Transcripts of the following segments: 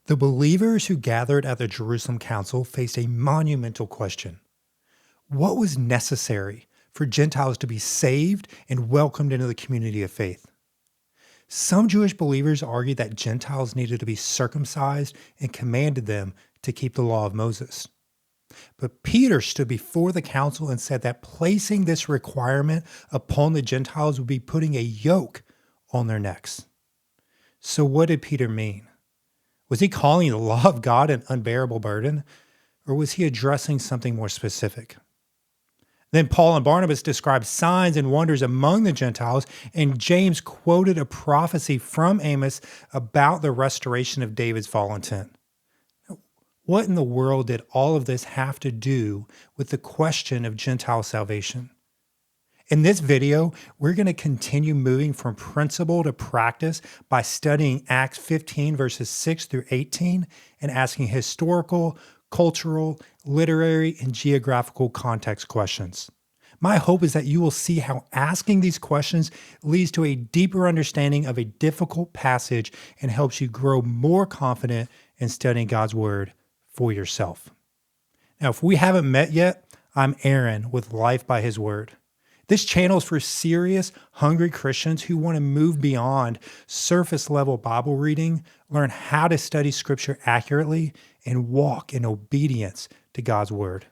The believers who gathered at the Jerusalem Council faced a monumental question. What was necessary for Gentiles to be saved and welcomed into the community of faith? Some Jewish believers argued that Gentiles needed to be circumcised and commanded them to keep the law of Moses. But Peter stood before the council and said that placing this requirement upon the Gentiles would be putting a yoke on their necks. So what did Peter mean? Was he calling the law of God an unbearable burden, or was he addressing something more specific? Then Paul and Barnabas described signs and wonders among the Gentiles, and James quoted a prophecy from Amos about the restoration of David's fallen tent. What in the world did all of this have to do with the question of Gentile salvation? In this video, we're going to continue moving from principle to practice by studying Acts 15 verses 6 through 18 and asking historical, cultural, literary, and geographical context questions. My hope is that you will see how asking these questions leads to a deeper understanding of a difficult passage and helps you grow more confident in studying God's Word for yourself. Now, if we haven't met yet, I'm Aaron with Life by His Word. This channel is for serious, hungry Christians who want to move beyond surface-level Bible reading, learn how to study Scripture accurately, and walk in obedience to God's Word.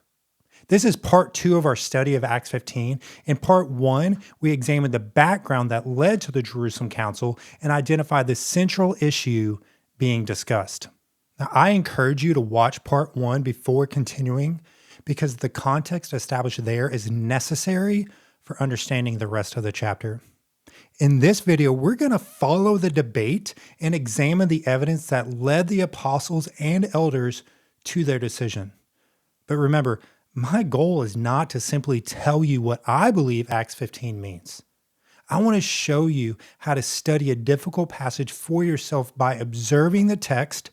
This is part 2 of our study of Acts 15. In part 1, we examined the background that led to the Jerusalem Council and identified the central issue being discussed. Now, I encourage you to watch part 1 before continuing because the context established there is necessary for understanding the rest of the chapter. In this video, we're going to follow the debate and examine the evidence that led the apostles and elders to their decision. But remember, my goal is not to simply tell you what I believe Acts 15 means. I want to show you how to study a difficult passage for yourself by observing the text,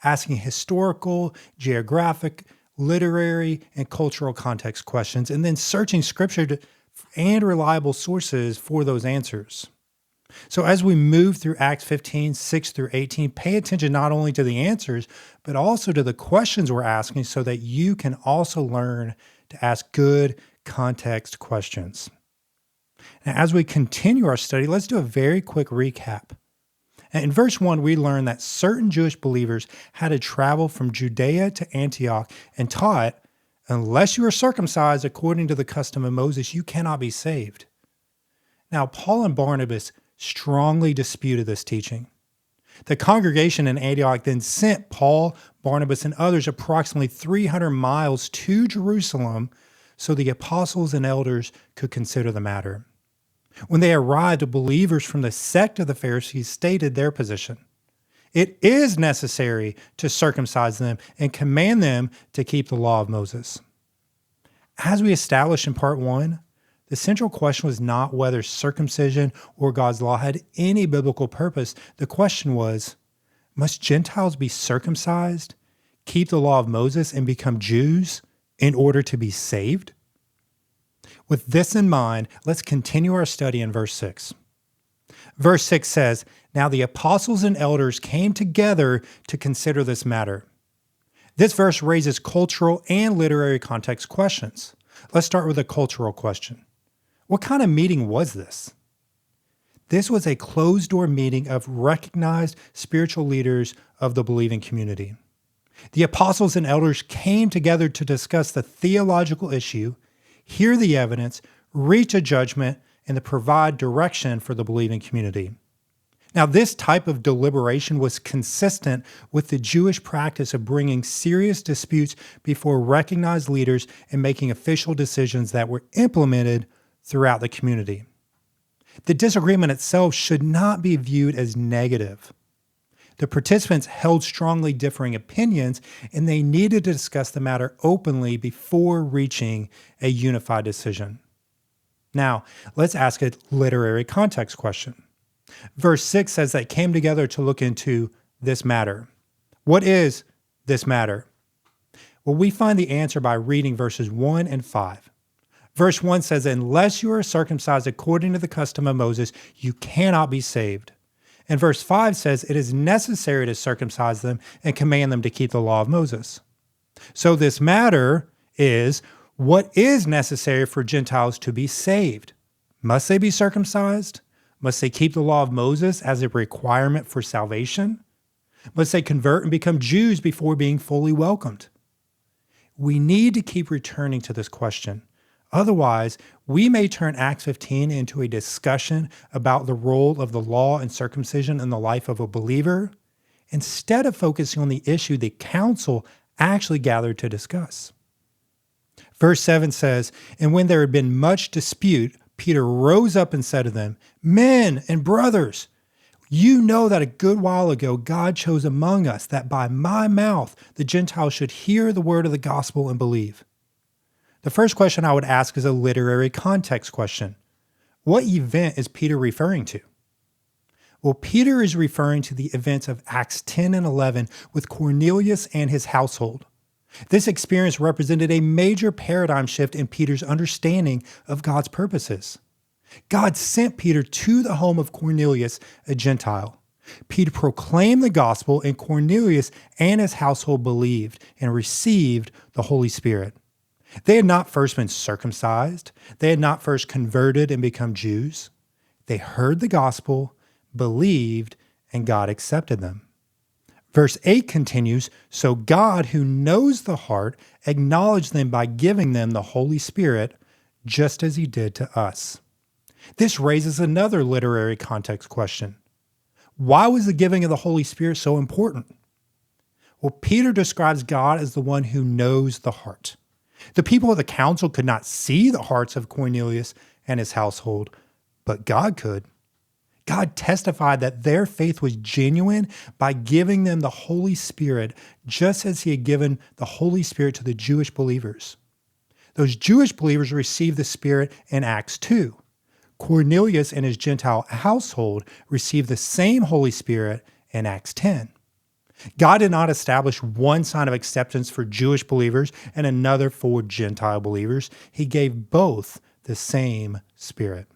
asking historical, geographic, literary, and cultural context questions, and then searching Scripture and reliable sources for those answers. So as we move through Acts 15, 6 through 18, pay attention not only to the answers, but also to the questions we're asking so that you can also learn to ask good context questions. Now, as we continue our study, let's do a very quick recap. In verse 1, we learn that certain Jewish believers had to travel from Judea to Antioch and taught, unless you are circumcised according to the custom of Moses, you cannot be saved. Now, Paul and Barnabas strongly disputed this teaching. The congregation in Antioch then sent Paul, Barnabas, and others approximately 300 miles to Jerusalem so the apostles and elders could consider the matter. When they arrived, the believers from the sect of the Pharisees stated their position. It is necessary to circumcise them and command them to keep the law of Moses. As we established in part 1, the central question was not whether circumcision or God's law had any biblical purpose. The question was, must Gentiles be circumcised, keep the law of Moses, and become Jews in order to be saved? With this in mind, let's continue our study in verse 6. Verse 6 says, "Now the apostles and elders came together to consider this matter." This verse raises cultural and literary context questions. Let's start with a cultural question. What kind of meeting was this? This was a closed-door meeting of recognized spiritual leaders of the believing community. The apostles and elders came together to discuss the theological issue, hear the evidence, reach a judgment, and to provide direction for the believing community. Now, this type of deliberation was consistent with the Jewish practice of bringing serious disputes before recognized leaders and making official decisions that were implemented throughout the community. The disagreement itself should not be viewed as negative. The participants held strongly differing opinions, and they needed to discuss the matter openly before reaching a unified decision. Now, let's ask a literary context question. Verse 6 says they came together to look into this matter. What is this matter? Well, we find the answer by reading verses 1 and 5. Verse 1 says, "Unless you are circumcised according to the custom of Moses, you cannot be saved." And verse 5 says it is necessary to circumcise them and command them to keep the law of Moses. So this matter is, what is necessary for Gentiles to be saved? Must they be circumcised? Must they keep the law of Moses as a requirement for salvation? Must they convert and become Jews before being fully welcomed? We need to keep returning to this question. Otherwise, we may turn Acts 15 into a discussion about the role of the law and circumcision in the life of a believer, instead of focusing on the issue the council actually gathered to discuss. Verse 7 says, "And when there had been much dispute, Peter rose up and said to them, 'Men and brothers, you know that a good while ago God chose among us that by my mouth the Gentiles should hear the word of the gospel and believe.'" The first question I would ask is a literary context question. What event is Peter referring to? Well, Peter is referring to the events of Acts 10 and 11 with Cornelius and his household. This experience represented a major paradigm shift in Peter's understanding of God's purposes. God sent Peter to the home of Cornelius, a Gentile. Peter proclaimed the gospel, and Cornelius and his household believed and received the Holy Spirit. They had not first been circumcised. They had not first converted and become Jews. They heard the gospel, believed, and God accepted them. Verse 8 continues, "So God, who knows the heart, acknowledged them by giving them the Holy Spirit, just as he did to us." This raises another literary context question. Why was the giving of the Holy Spirit so important? Well, Peter describes God as the one who knows the heart. The people of the council could not see the hearts of Cornelius and his household, but God could. God testified that their faith was genuine by giving them the Holy Spirit, just as he had given the Holy Spirit to the Jewish believers. Those Jewish believers received the Spirit in Acts 2. Cornelius and his Gentile household received the same Holy Spirit in Acts 10. God did not establish one sign of acceptance for Jewish believers and another for Gentile believers. He gave both the same Spirit.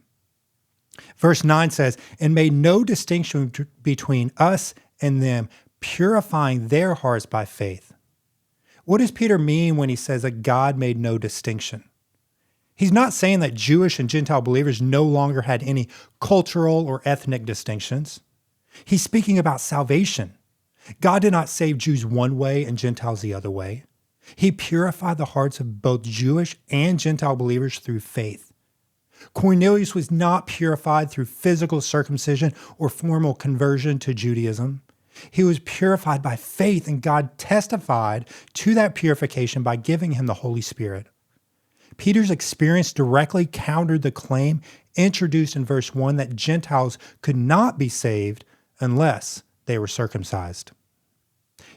Verse 9 says, "And made no distinction between us and them, purifying their hearts by faith." What does Peter mean when he says that God made no distinction? He's not saying that Jewish and Gentile believers no longer had any cultural or ethnic distinctions. He's speaking about salvation. God did not save Jews one way and Gentiles the other way. He purified the hearts of both Jewish and Gentile believers through faith. Cornelius was not purified through physical circumcision or formal conversion to Judaism. He was purified by faith, and God testified to that purification by giving him the Holy Spirit. Peter's experience directly countered the claim introduced in verse 1 that Gentiles could not be saved unless they were circumcised.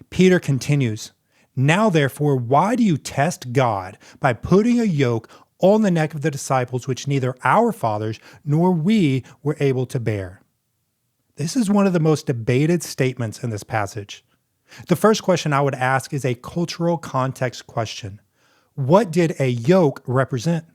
Peter continues, "Now therefore, why do you test God by putting a yoke on the neck of the disciples which neither our fathers nor we were able to bear?" This is one of the most debated statements in this passage. The first question I would ask is a cultural context question. What did a yoke represent?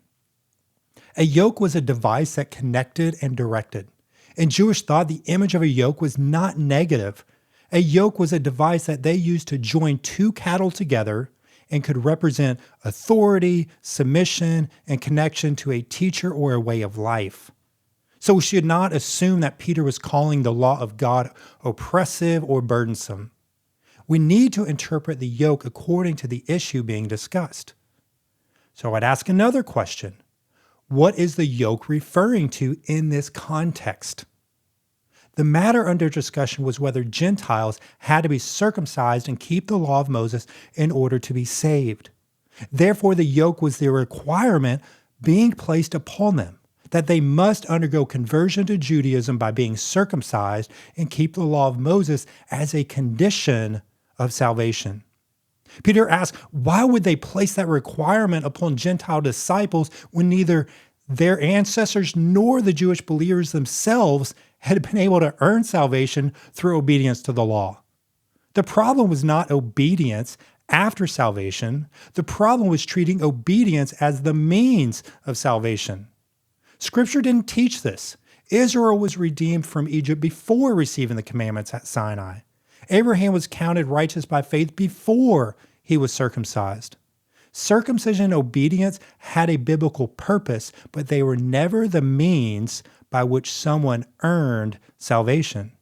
A yoke was a device that connected and directed. In Jewish thought, the image of a yoke was not negative. A yoke was a device that they used to join two cattle together and could represent authority, submission, and connection to a teacher or a way of life. So we should not assume that Peter was calling the law of God oppressive or burdensome. We need to interpret the yoke according to the issue being discussed. So I'd ask another question. What is the yoke referring to in this context? The matter under discussion was whether Gentiles had to be circumcised and keep the law of Moses in order to be saved. Therefore, the yoke was the requirement being placed upon them, that they must undergo conversion to Judaism by being circumcised and keep the law of Moses as a condition of salvation. Peter asks, why would they place that requirement upon Gentile disciples when neither their ancestors nor the Jewish believers themselves had been able to earn salvation through obedience to the law? The problem was not obedience after salvation. The problem was treating obedience as the means of salvation. Scripture didn't teach this. Israel was redeemed from Egypt before receiving the commandments at Sinai. Abraham was counted righteous by faith before he was circumcised. Circumcision and obedience had a biblical purpose, but they were never the means by which someone earned salvation.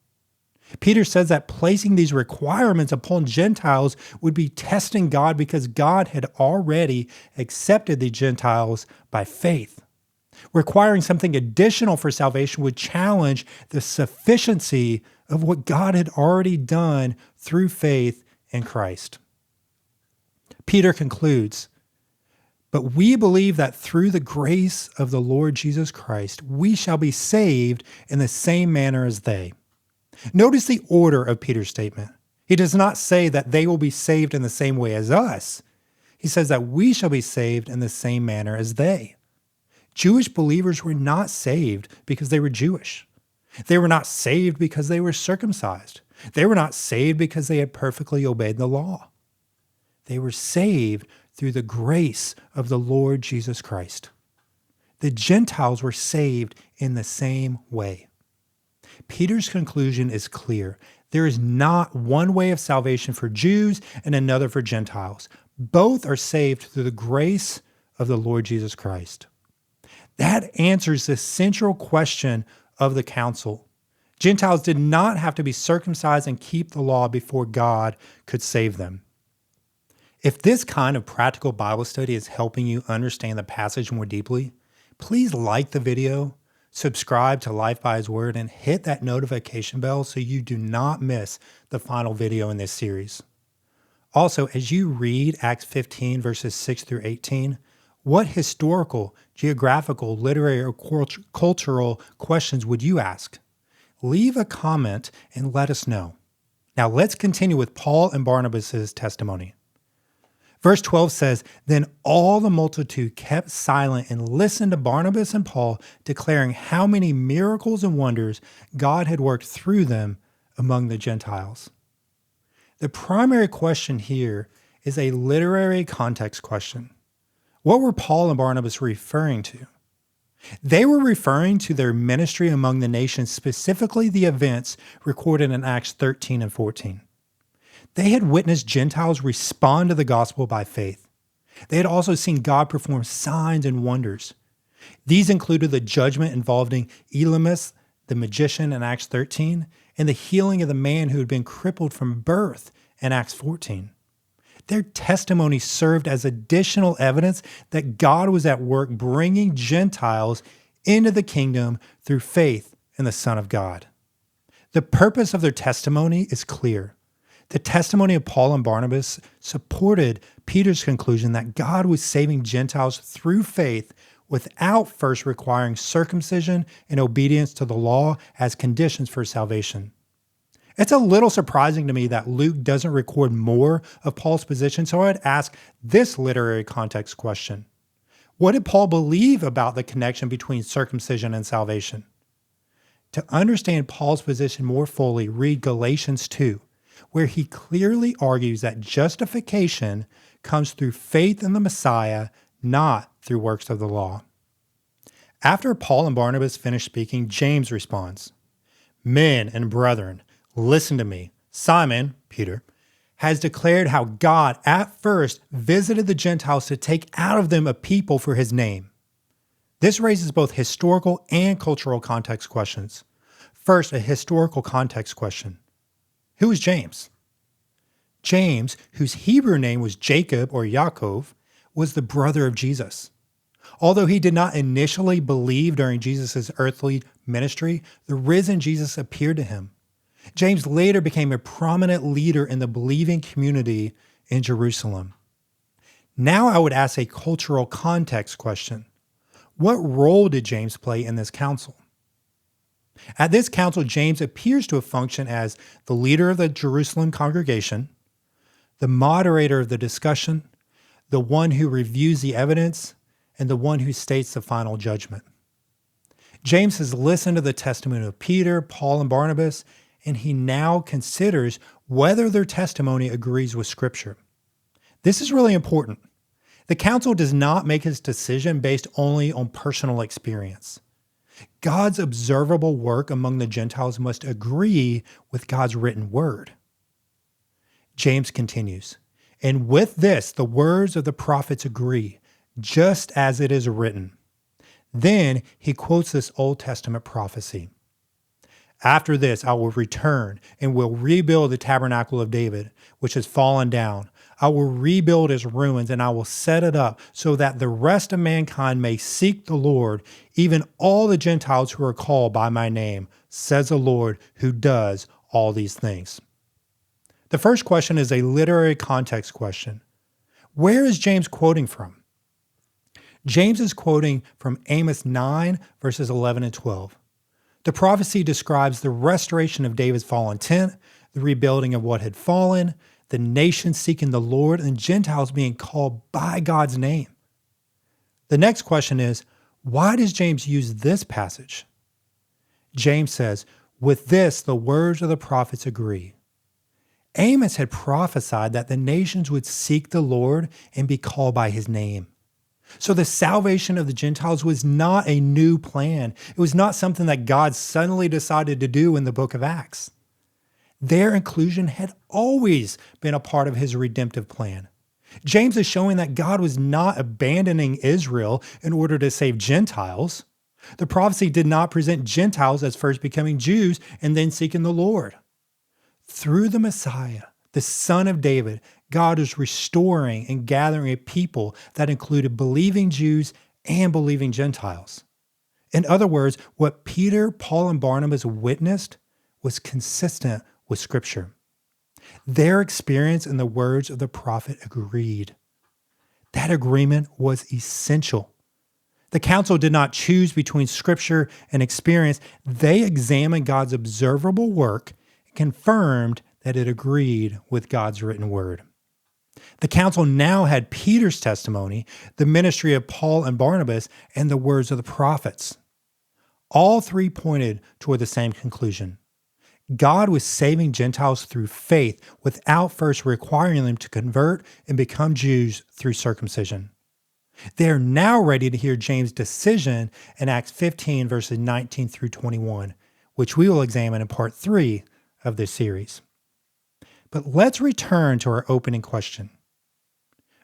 Peter says that placing these requirements upon Gentiles would be testing God because God had already accepted the Gentiles by faith. Requiring something additional for salvation would challenge the sufficiency of what God had already done through faith in Christ. Peter concludes, "But we believe that through the grace of the Lord Jesus Christ, we shall be saved in the same manner as they." Notice the order of Peter's statement. He does not say that they will be saved in the same way as us. He says that we shall be saved in the same manner as they. Jewish believers were not saved because they were Jewish. They were not saved because they were circumcised. They were not saved because they had perfectly obeyed the law. They were saved through the grace of the Lord Jesus Christ. The Gentiles were saved in the same way. Peter's conclusion is clear. There is not one way of salvation for Jews and another for Gentiles. Both are saved through the grace of the Lord Jesus Christ. That answers the central question of the council. Gentiles did not have to be circumcised and keep the law before God could save them. If this kind of practical Bible study is helping you understand the passage more deeply, please like the video, subscribe to Life by His Word, and hit that notification bell so you do not miss the final video in this series. Also, as you read Acts 15 verses 6 through 18, what historical, geographical, literary, or cultural questions would you ask? Leave a comment and let us know. Now let's continue with Paul and Barnabas' testimony. Verse 12 says, "Then all the multitude kept silent and listened to Barnabas and Paul, declaring how many miracles and wonders God had worked through them among the Gentiles." The primary question here is a literary context question. What were Paul and Barnabas referring to? They were referring to their ministry among the nations, specifically the events recorded in Acts 13 and 14. They had witnessed Gentiles respond to the gospel by faith. They had also seen God perform signs and wonders. These included the judgment involving Elymas, the magician in Acts 13, and the healing of the man who had been crippled from birth in Acts 14. Their testimony served as additional evidence that God was at work bringing Gentiles into the kingdom through faith in the Son of God. The purpose of their testimony is clear. The testimony of Paul and Barnabas supported Peter's conclusion that God was saving Gentiles through faith without first requiring circumcision and obedience to the law as conditions for salvation. It's a little surprising to me that Luke doesn't record more of Paul's position, so I'd ask this literary context question. What did Paul believe about the connection between circumcision and salvation? To understand Paul's position more fully, read Galatians 2, where he clearly argues that justification comes through faith in the Messiah, not through works of the law. After Paul and Barnabas finish speaking, James responds, "Men and brethren, listen to me. Simon," Peter, "has declared how God at first visited the Gentiles to take out of them a people for his name." This raises both historical and cultural context questions. First, a historical context question. Who is James? James, whose Hebrew name was Jacob or Yaakov, was the brother of Jesus. Although he did not initially believe during Jesus' earthly ministry, the risen Jesus appeared to him. James later became a prominent leader in the believing community in Jerusalem. Now I would ask a cultural context question. What role did James play in this council? At this council, James appears to have functioned as the leader of the Jerusalem congregation, the moderator of the discussion, the one who reviews the evidence, and the one who states the final judgment. James has listened to the testimony of Peter, Paul, and Barnabas, and he now considers whether their testimony agrees with Scripture. This is really important. The council does not make its decision based only on personal experience. God's observable work among the Gentiles must agree with God's written word. James continues, "And with this the words of the prophets agree, just as it is written." Then he quotes this Old Testament prophecy. "After this I will return and will rebuild the tabernacle of David, which has fallen down. I will rebuild its ruins, and I will set it up so that the rest of mankind may seek the Lord, even all the Gentiles who are called by my name, says the Lord who does all these things." The first question is a literary context question. Where is James quoting from? James is quoting from Amos 9, verses 11 and 12. The prophecy describes the restoration of David's fallen tent, the rebuilding of what had fallen, the nation seeking the Lord, and Gentiles being called by God's name. The next question is, why does James use this passage? James says, "With this, the words of the prophets agree." Amos had prophesied that the nations would seek the Lord and be called by his name. So the salvation of the Gentiles was not a new plan. It was not something that God suddenly decided to do in the book of Acts. Their inclusion had always been a part of his redemptive plan. James is showing that God was not abandoning Israel in order to save Gentiles. The prophecy did not present Gentiles as first becoming Jews and then seeking the Lord. Through the Messiah, the Son of David, God is restoring and gathering a people that included believing Jews and believing Gentiles. In other words, what Peter, Paul, and Barnabas witnessed was consistent with Scripture. Their experience and the words of the prophet agreed. That agreement was essential. The council did not choose between Scripture and experience. They examined God's observable work and confirmed that it agreed with God's written word. The council now had Peter's testimony, the ministry of Paul and Barnabas, and the words of the prophets. All three pointed toward the same conclusion. God was saving Gentiles through faith without first requiring them to convert and become Jews through circumcision. They are now ready to hear James' decision in Acts 15, verses 19 through 21, which we will examine in part 3 of this series. But let's return to our opening question.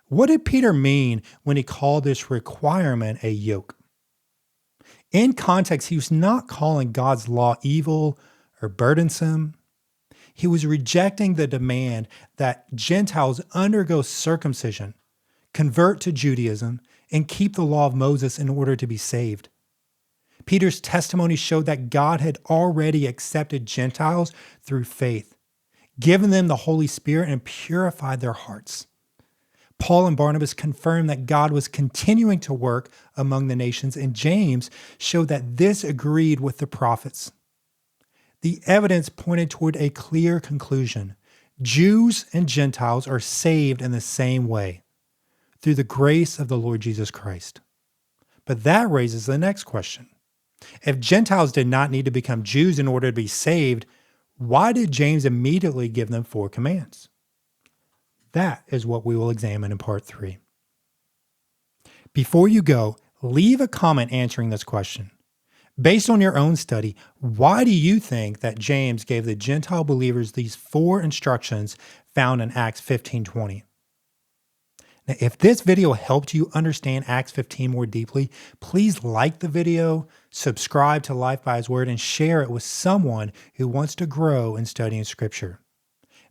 What did Peter mean when he called this requirement a yoke? In context, he was not calling God's law evil or burdensome. He was rejecting the demand that Gentiles undergo circumcision, convert to Judaism, and keep the law of Moses in order to be saved. Peter's testimony showed that God had already accepted Gentiles through faith, given them the Holy Spirit, and purified their hearts. Paul and Barnabas confirmed that God was continuing to work among the nations, and James showed that this agreed with the prophets. The evidence pointed toward a clear conclusion. Jews and Gentiles are saved in the same way, through the grace of the Lord Jesus Christ. But that raises the next question. If Gentiles did not need to become Jews in order to be saved, why did James immediately give them 4 commands? That is what we will examine in part 3. Before you go, leave a comment answering this question. Based on your own study, why do you think that James gave the Gentile believers these 4 instructions found in Acts 15:20? Now, if this video helped you understand Acts 15 more deeply, please like the video, subscribe to Life by His Word, and share it with someone who wants to grow in studying Scripture.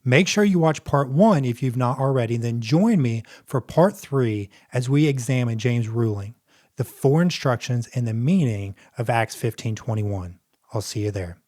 Make sure you watch part 1 if you've not already, then join me for part 3 as we examine James' ruling, the 4 instructions, and the meaning of Acts 15:21. I'll see you there.